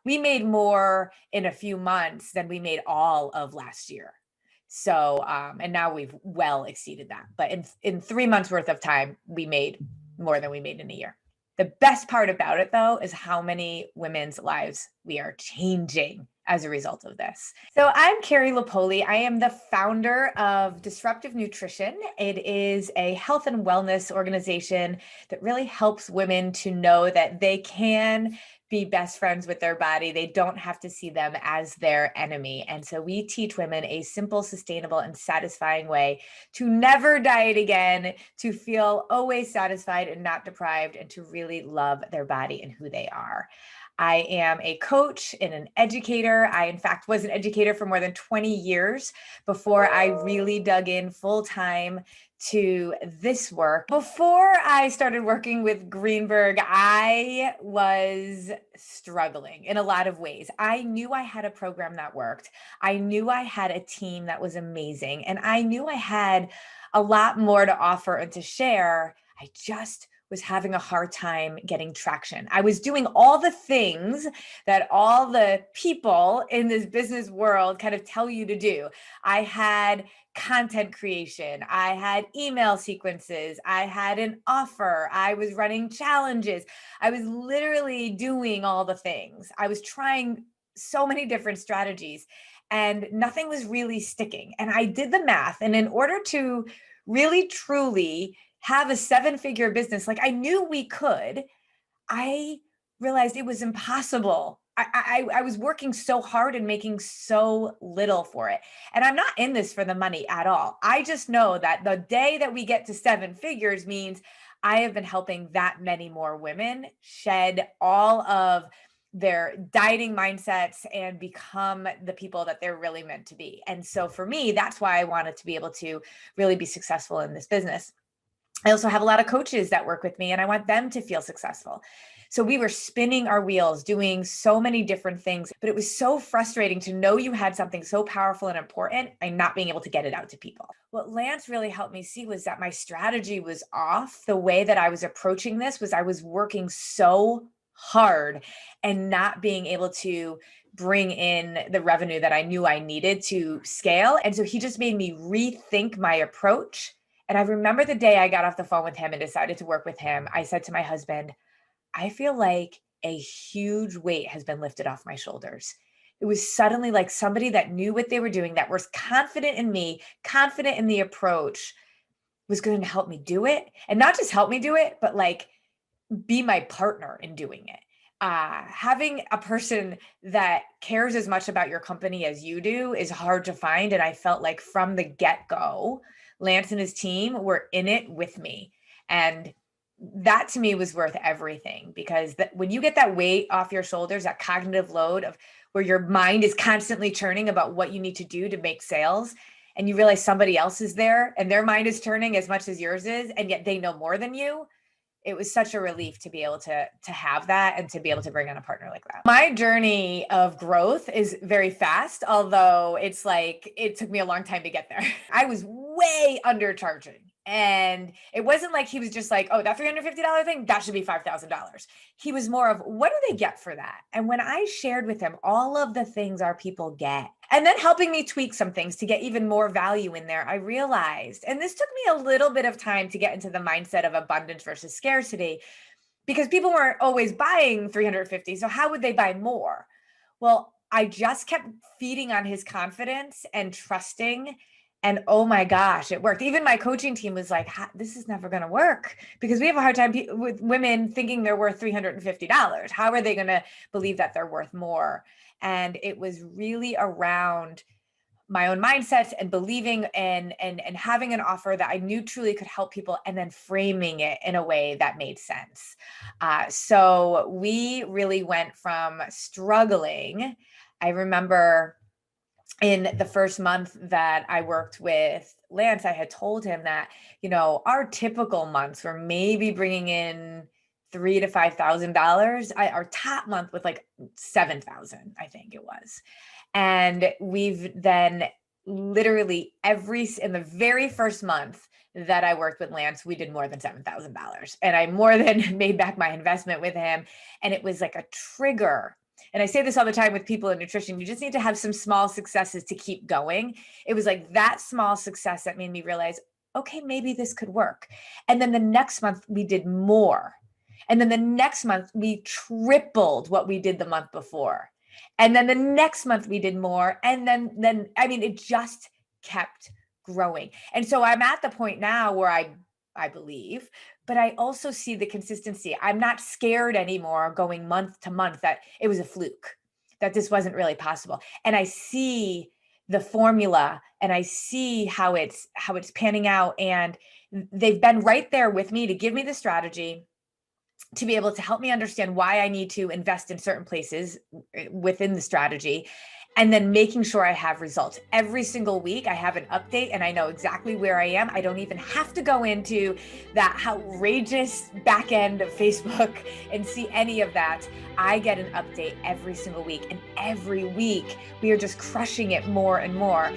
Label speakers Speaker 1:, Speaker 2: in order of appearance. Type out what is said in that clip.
Speaker 1: we made more in a few months than we made all of last year. So, and now we've well exceeded that. But in 3 months worth of time, we made more than we made in a year. The best part about it, though, is how many women's lives we are changing as a result of this. So I'm Carrie L. I am the founder of Disruptive Nutrition. It is a health and wellness organization that really helps women to know that they can be best friends with their body. They don't have to see them as their enemy. And so we teach women a simple, sustainable, and satisfying way to never diet again, to feel always satisfied and not deprived, and to really love their body and who they are. I am a coach and an educator. I, in fact, was an educator for more than 20 years before I really dug in full time to this work. Before I started working with Greenberg, I was struggling in a lot of ways. I knew I had a program that worked. I knew I had a team that was amazing. And I knew I had a lot more to offer and to share. I just was having a hard time getting traction. I was doing all the things that all the people in this business world kind of tell you to do. I had content creation, I had email sequences, I had an offer, I was running challenges. I was literally doing all the things. I was trying so many different strategies and nothing was really sticking. And I did the math. And in order to really, truly have a 7-figure business, like I knew we could, I realized it was impossible. I was working so hard and making so little for it. And I'm not in this for the money at all. I just know that the day that we get to 7 figures means I have been helping that many more women shed all of their dieting mindsets and become the people that they're really meant to be. And so for me, that's why I wanted to be able to really be successful in this business. I also have a lot of coaches that work with me and I want them to feel successful. So we were spinning our wheels, doing so many different things, but it was so frustrating to know you had something so powerful and important and not being able to get it out to people. What Lance really helped me see was that my strategy was off. The way that I was approaching this was I was working so hard and not being able to bring in the revenue that I knew I needed to scale. And so he just made me rethink my approach. And I remember the day I got off the phone with him and decided to work with him, I said to my husband, I feel like a huge weight has been lifted off my shoulders. It was suddenly like somebody that knew what they were doing, that was confident in me, confident in the approach, was going to help me do it. And not just help me do it, but like be my partner in doing it. Having a person that cares as much about your company as you do is hard to find. And I felt like from the get-go, Lance and his team were in it with me. And that to me was worth everything, because when you get that weight off your shoulders, that cognitive load of where your mind is constantly churning about what you need to do to make sales, and you realize somebody else is there and their mind is turning as much as yours is, and yet they know more than you. It was such a relief to be able to have that and to be able to bring on a partner like that. My journey of growth is very fast, although it's like, it took me a long time to get there. I was way undercharging. And it wasn't like he was just like, oh, that $350 thing, that should be $5,000. He was more of, what do they get for that? And when I shared with him all of the things our people get, and then helping me tweak some things to get even more value in there, I realized, and this took me a little bit of time to get into the mindset of abundance versus scarcity, because people weren't always buying 350. So how would they buy more? Well, I just kept feeding on his confidence and trusting. And oh my gosh, it worked. Even my coaching team was like, this is never going to work, because we have a hard time with women thinking they're worth $350. How are they going to believe that they're worth more? And it was really around my own mindsets and believing and having an offer that I knew truly could help people, and then framing it in a way that made sense. So we really went from struggling. I remember in the first month that I worked with Lance, I had told him that, our typical months were maybe bringing in $3,000 to $5,000. Our top month was like 7,000, I think it was. And we've then literally in the very first month that I worked with Lance, we did more than $7,000. And I more than made back my investment with him. And it was like a trigger And I say this all the time with people in nutrition, you just need to have some small successes to keep going. It was like that small success that made me realize, okay, maybe this could work. And then the next month we did more. And then the next month we tripled what we did the month before. And then the next month we did more. And then I mean, it just kept growing. And so I'm at the point now where I believe, but I also see the consistency. I'm not scared anymore going month to month that it was a fluke, that this wasn't really possible. And I see the formula and I see how it's panning out. And they've been right there with me to give me the strategy, to be able to help me understand why I need to invest in certain places within the strategy, and then making sure I have results. Every single week I have an update and I know exactly where I am. I don't even have to go into that outrageous back end of Facebook and see any of that. I get an update every single week, and every week we are just crushing it more and more.